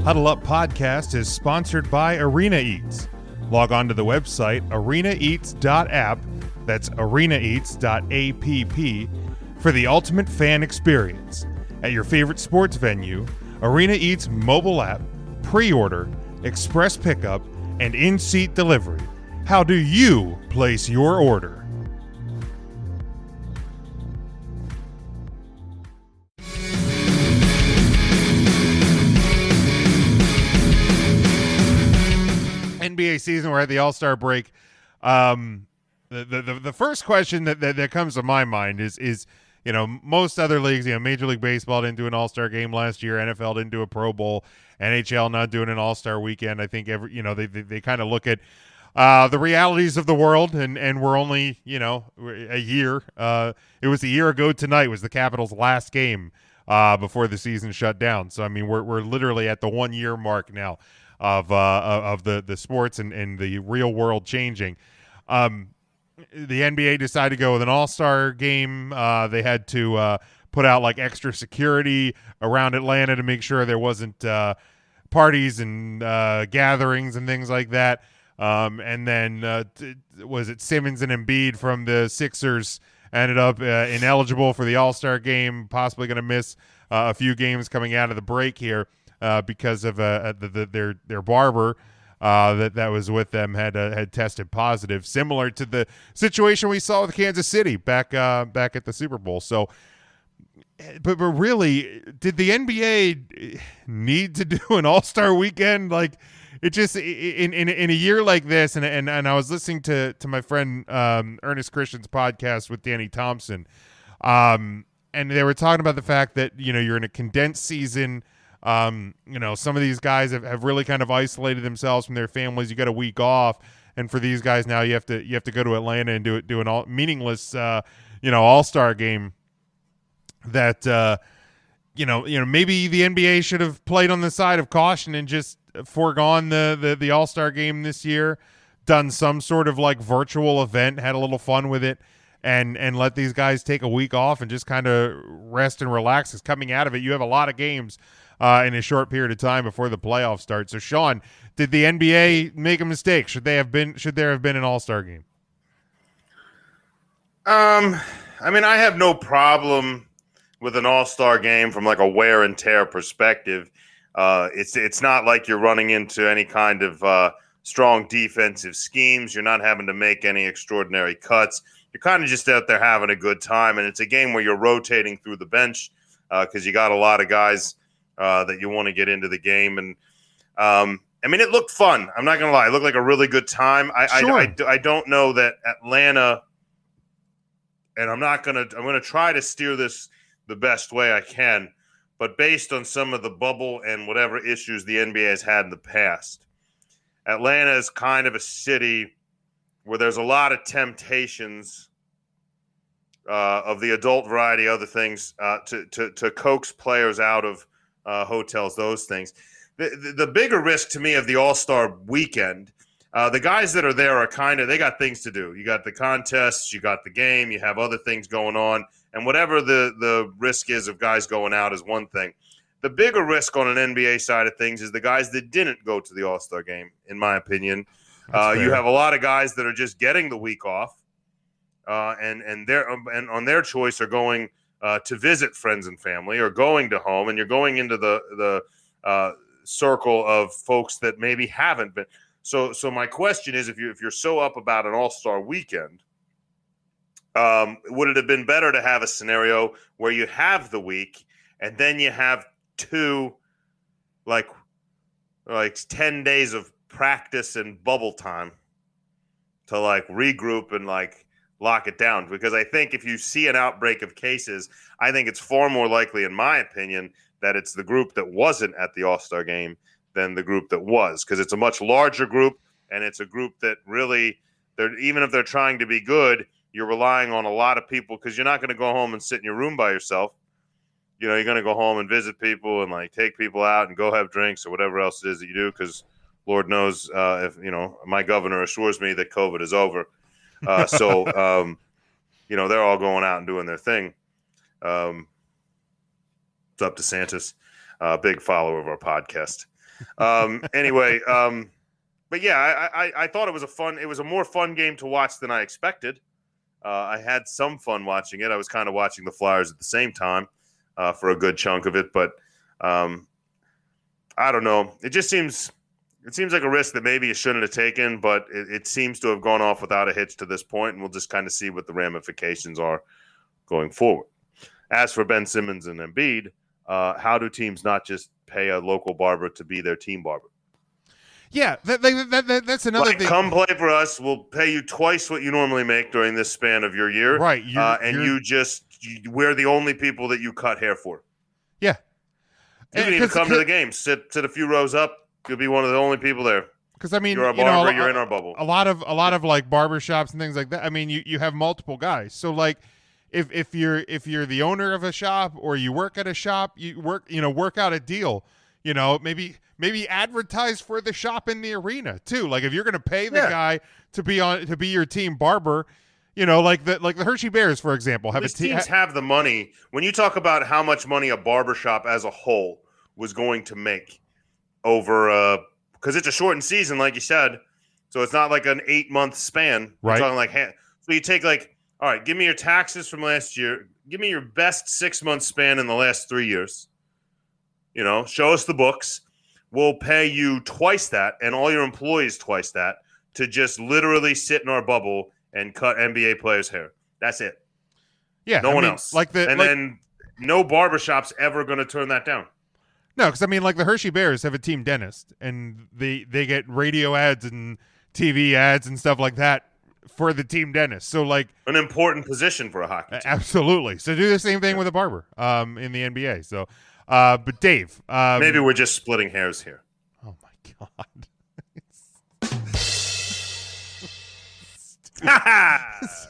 Huddle Up Podcast is sponsored by Arena Eats. Log on to the website arenaeats.app, that's arenaeats.app, for the ultimate fan experience. At your favorite sports venue, Arena Eats mobile app, pre-order, express pickup, and in-seat delivery. How do you place your order? NBA season, we're at the All-Star break. The first question that comes to my mind is most other leagues, Major League Baseball didn't do an All-Star game last year, NFL didn't do a Pro Bowl, NHL not doing an All-Star weekend. I think they kind of look at the realities of the world, and we're only a year. It was a year ago tonight was the Capitals' last game before the season shut down. So I mean we're literally at the 1 year mark now of the sports and the real world changing. The NBA decided to go with an all-star game. They had to put out like extra security around Atlanta to make sure there wasn't parties and gatherings and things like that. And then was it Simmons and Embiid from the Sixers ended up ineligible for the all-star game, possibly going to miss a few games coming out of the break here. Because of their barber that was with them had tested positive, similar to the situation we saw with Kansas City back at the Super Bowl. So, but really, did the NBA need to do an All-Star weekend? Like, it just in a year like this, and I was listening to my friend Ernest Christian's podcast with Danny Thompson, and they were talking about the fact that you're in a condensed season. Some of these guys have really kind of isolated themselves from their families. You got a week off, and for these guys now, you have to go to Atlanta and do an all meaningless, all-star game. That maybe the NBA should have played on the side of caution and just foregone the all-star game this year, done some sort of like virtual event, had a little fun with it, and let these guys take a week off and just kind of rest and relax. Because coming out of it, you have a lot of games in a short period of time before the playoffs start. So, Sean, did the NBA make a mistake? Should there have been an All-Star game? I mean, I have no problem with an All-Star game from like a wear and tear perspective. It's not like you're running into any kind of strong defensive schemes. You're not having to make any extraordinary cuts. You're kind of just out there having a good time, and it's a game where you're rotating through the bench because you got a lot of guys that you want to get into the game. And I mean, it looked fun. I'm not going to lie. It looked like a really good time. I don't know that Atlanta, and I'm going to try to steer this the best way I can, but based on some of the bubble and whatever issues the NBA has had in the past, Atlanta is kind of a city where there's a lot of temptations of the adult variety, other things to coax players out of hotels, those things. The bigger risk to me of the All-Star weekend, the guys that are there are they got things to do. You got the contests, you got the game, you have other things going on, and whatever the risk is of guys going out is one thing. The bigger risk on an NBA side of things is the guys that didn't go to the All-Star game, in my opinion. You have a lot of guys that are just getting the week off, and on their choice are going to visit friends and family or going to home, and you're going into the circle of folks that maybe haven't been. So my question is, if you're so up about an All-Star weekend, would it have been better to have a scenario where you have the week and then you have two like 10 days of practice and bubble time to like regroup and like lock it down? Because I think if you see an outbreak of cases, I think it's far more likely, in my opinion, that it's the group that wasn't at the All-Star game than the group that was, because it's a much larger group, and it's a group that really, even if they're trying to be good, you're relying on a lot of people, because you're not going to go home and sit in your room by yourself. You're going to go home and visit people and like take people out and go have drinks or whatever else it is that you do, because Lord knows if my governor assures me that COVID is over. So they're all going out and doing their thing. It's up to DeSantis, big follower of our podcast. Anyway, but yeah, I thought it was a more fun game to watch than I expected. I had some fun watching it. I was kind of watching the Flyers at the same time for a good chunk of it, but I don't know. It seems like a risk that maybe you shouldn't have taken, but it seems to have gone off without a hitch to this point, and we'll just kind of see what the ramifications are going forward. As for Ben Simmons and Embiid, how do teams not just pay a local barber to be their team barber? Yeah, that's another thing. Come play for us. We'll pay you twice what you normally make during this span of your year. Right. We're the only people that you cut hair for. Yeah. You need to come to the game. Sit a few rows up. You'll be one of the only people there. Because I mean, you're a barber, you're in our bubble. A lot of like barbershops and things like that. I mean, you have multiple guys. So like, if you're the owner of a shop or you work at a shop, you work out a deal. Maybe advertise for the shop in the arena too. Like if you're going to pay the guy to be your team barber, like the Hershey Bears, for example, teams have the money. When you talk about how much money a barbershop as a whole was going to make over because it's a shortened season, like you said, so it's not like an 8-month span. Right. We're talking so you take all right, give me your taxes from last year. Give me your best 6-month span in the last 3 years. Show us the books. We'll pay you twice that and all your employees twice that to just literally sit in our bubble and cut NBA players' hair. That's it. Yeah. No one else. Then no barbershop's ever going to turn that down. No, because I mean, like the Hershey Bears have a team dentist, and they get radio ads and TV ads and stuff like that for the team dentist. So like an important position for a hockey team. Absolutely. So do the same thing with a barber in the NBA. So, but Dave, maybe we're just splitting hairs here. Oh my God.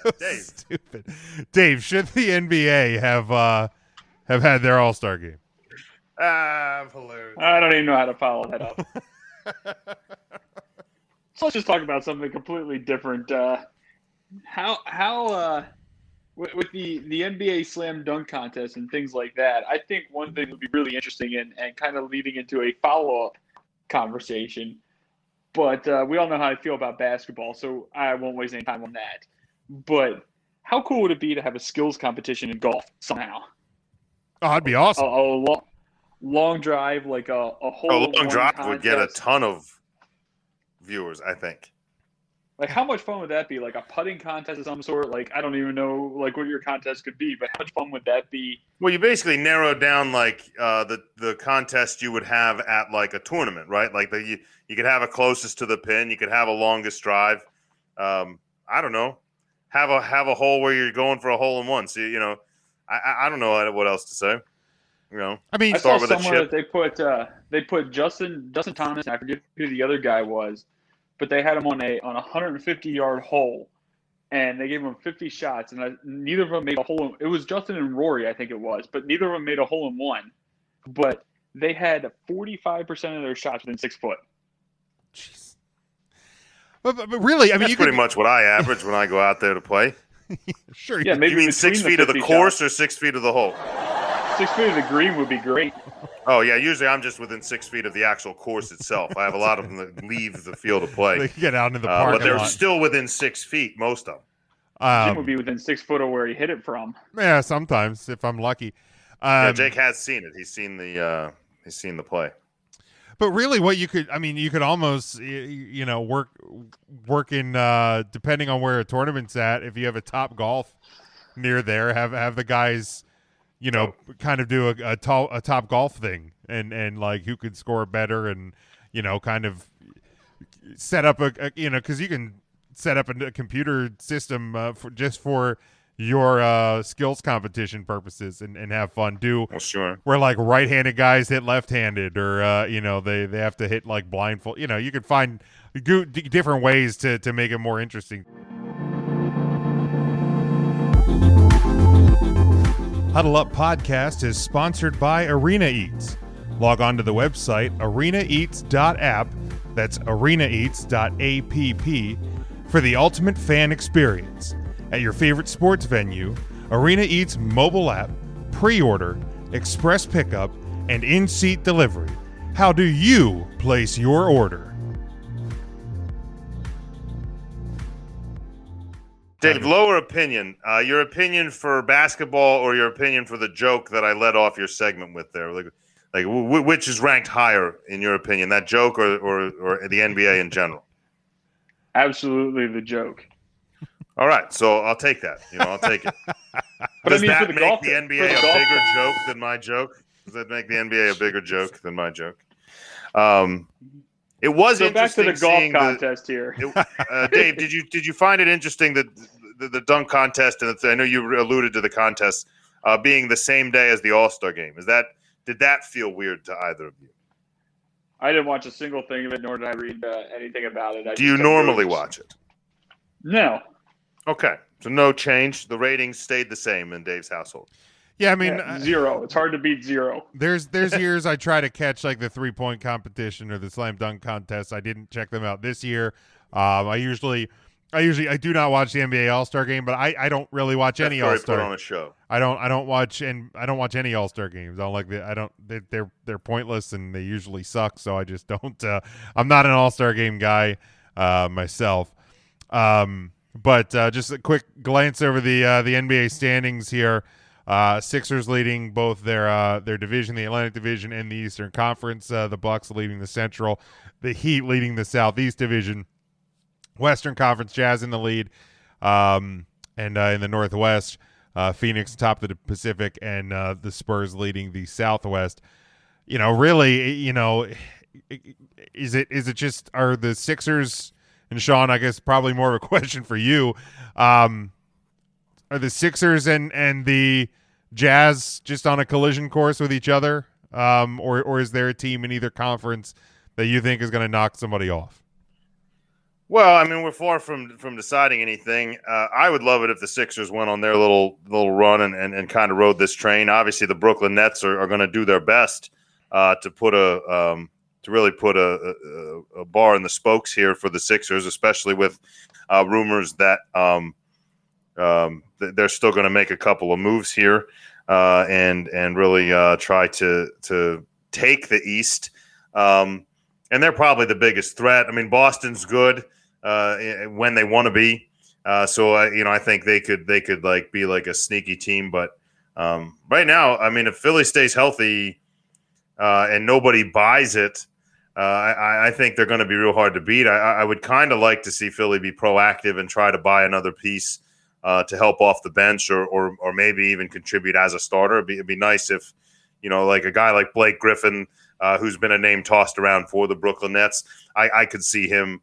So Dave. Stupid. Dave, should the NBA have had their All-Star game? Hilarious. I don't even know how to follow that up. So let's just talk about something completely different. With the NBA slam dunk contest and things like that, I think one thing that would be really interesting and kind of leading into a follow-up conversation. But we all know how I feel about basketball, so I won't waste any time on that. But how cool would it be to have a skills competition in golf somehow? Oh, that'd be awesome. A long drive, like a whole long drive contest. Would get a ton of viewers, I think. Like, how much fun would that be? Like a putting contest of some sort? Like, I don't even know like what your contest could be, but how much fun would that be? Well, you basically narrow down like the contest you would have at like a tournament, right? Like you could have a closest to the pin, you could have a longest drive. I don't know. Have a hole where you're going for a hole in one. So I don't know what else to say. I mean, I saw somewhere that they put Justin Thomas, and I forget who the other guy was, but they had him on a 150-yard hole, and they gave him 50 shots, and neither of them made a hole. It was Justin and Rory, I think it was, but neither of them made a hole in one. But they had 45% of their shots within 6 foot. Jeez. But really, I mean, that's pretty much what I average when I go out there to play. Sure. Yeah, maybe you mean 6 feet of the course or 6 feet of the hole? 6 feet of the green would be great. Oh, yeah. Usually I'm just within 6 feet of the actual course itself. I have a lot of them that leave the field to play. They get out into the parking lot. But they're lot. still within 6 feet, most of them. Jim would be within 6 foot of where he hit it from. Yeah, sometimes, if I'm lucky. Jake has seen it. He's seen the play. But really what you could almost, work in, depending on where a tournament's at, if you have a Top Golf near there, have the guys, kind of do a Top Golf thing and like who could score better and, kind of set up because you can set up a computer system for your skills competition purposes and have fun. Sure. Where like right-handed guys hit left-handed or they have to hit like blindfold. You could find different ways to make it more interesting. Huddle Up Podcast is sponsored by Arena Eats. Log on to the website arenaeats.app, that's arenaeats.app, for the ultimate fan experience. At your favorite sports venue, Arena Eats mobile app, pre-order, express pickup, and in-seat delivery How do you place your order? Dave, lower opinion. Your opinion for basketball or your opinion for the joke that I led off your segment with there? Which is ranked higher in your opinion, that joke or the NBA in general? Absolutely the joke. All right, so I'll take that. I'll take it. But Does I mean, that for the make golf, the NBA a bigger joke than my joke? Does that make the NBA a bigger joke than my joke? It was so back to interesting the golf seeing contest here. Dave, did you find it interesting that the dunk contest, and I know you alluded to the contest being the same day as the All-Star game? Did that feel weird to either of you? I didn't watch a single thing of it, nor did I read anything about it. Do you normally watch it? No. Okay, so no change. The ratings stayed the same in Dave's household. Yeah, I mean, 0. It's hard to beat 0. There's years I try to catch like the 3-point competition or the slam dunk contest. I didn't check them out this year. I do not watch the NBA All-Star game, but I don't really watch any All-Star. Put on a show. I don't watch any All-Star games. They're pointless and they usually suck. So I just don't. I'm not an All-Star game guy myself. But just a quick glance over the NBA standings here. Sixers leading both their division, the Atlantic Division, and the Eastern Conference. The Bucks leading the Central, the Heat leading the Southeast Division. Western Conference, Jazz in the lead, and in the Northwest, Phoenix top of the Pacific, and the Spurs leading the Southwest. Really, is it just, are the Sixers, and Sean, I guess probably more of a question for you, are the Sixers and the Jazz just on a collision course with each other, or is there a team in either conference that you think is going to knock somebody off? Well, I mean, we're far from deciding anything. I would love it if the Sixers went on their little run and kind of rode this train. Obviously, the Brooklyn Nets are going to do their best to really put a bar in the spokes here for the Sixers, especially with rumors that they're still going to make a couple of moves here and really try to take the East. And they're probably the biggest threat. I mean, Boston's good when they want to be. So I think they could like be like a sneaky team. But right now, I mean, if Philly stays healthy and nobody buys it, I think they're going to be real hard to beat. I would kind of like to see Philly be proactive and try to buy another piece to help off the bench or maybe even contribute as a starter. It'd be nice if, like a guy like Blake Griffin, who's been a name tossed around for the Brooklyn Nets. I could see him.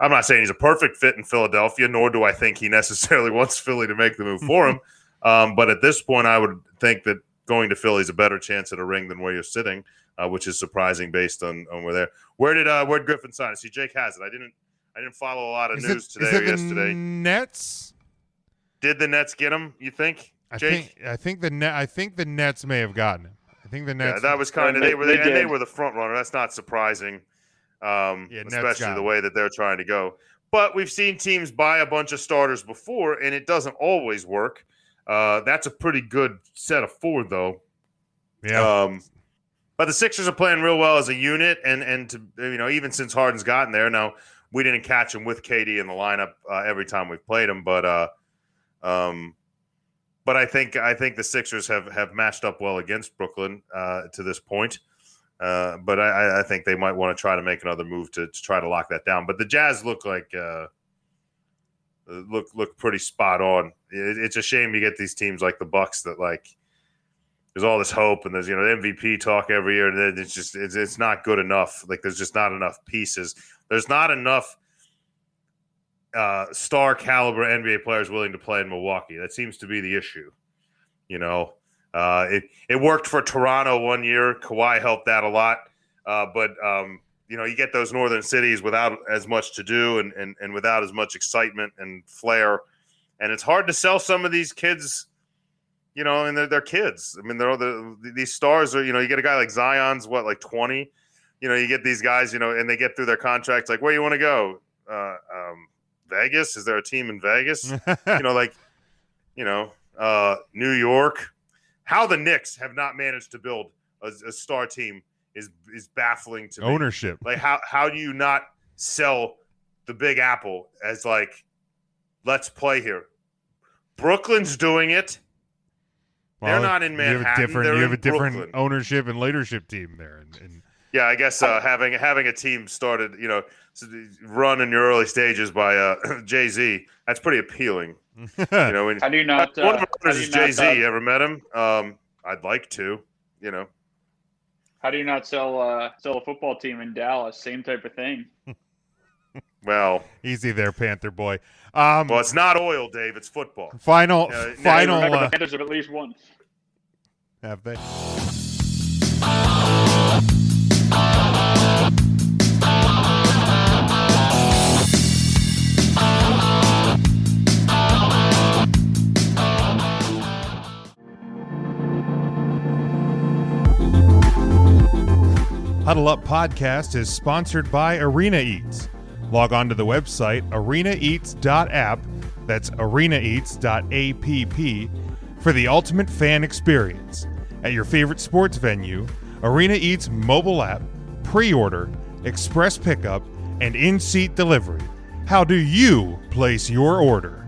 I'm not saying he's a perfect fit in Philadelphia, nor do I think he necessarily wants Philly to make the move for him. But at this point, I would think that going to Philly is a better chance at a ring than where you're sitting, which is surprising based on where they're. Where'd Griffin sign? See, Jake has it. I didn't follow a lot of news today or yesterday. The Nets? Did the Nets get him? You think, Jake? I think the Nets may have gotten him. I think the Nets. Yeah, that was kind of they were the front runner. That's not surprising, especially the way that they're trying to go. But we've seen teams buy a bunch of starters before, and it doesn't always work. That's a pretty good set of 4, though. Yeah. But the Sixers are playing real well as a unit, and to even since Harden's gotten there. Now we didn't catch him with KD in the lineup every time we've played him, but I think the Sixers have matched up well against Brooklyn to this point. But I think they might want to try to make another move to try to lock that down. But the Jazz look like look pretty spot on. It's a shame you get these teams like the Bucks that like there's all this hope and there's MVP talk every year, and then it's not good enough. Like there's just not enough pieces. There's not enough star caliber NBA players willing to play in Milwaukee. That seems to be the issue. It worked for Toronto one year. Kawhi helped that a lot. But you get those northern cities without as much to do and without as much excitement and flair. And it's hard to sell some of these kids, and they're kids. I mean, these stars are, you get a guy like Zion's, like 20? You get these guys, and they get through their contracts. Like, where you want to go? Vegas? Is there a team in Vegas? New York. How the Knicks have not managed to build a star team is baffling to me. Ownership. Like how do you not sell the Big Apple as like, let's play here? Brooklyn's doing it. Well, they're not in Manhattan. You have a different Brooklyn. ownership and leadership team there. And yeah, I guess having a team started, run in your early stages by Jay-Z, that's pretty appealing. How do you not? One of our how owners do is you not, Jay-Z. Ever met him? I'd like to. How do you not sell a football team in Dallas? Same type of thing. Well, easy there, Panther boy. Well, it's not oil, Dave. It's football. Final. Remember the Panthers have at least one. Have they? Huddle Up Podcast is sponsored by Arena Eats. Log on to the website arenaeats.app, that's arenaeats.app, for the ultimate fan experience. At your favorite sports venue, Arena Eats mobile app, pre-order, express pickup, and in-seat delivery. How do you place your order?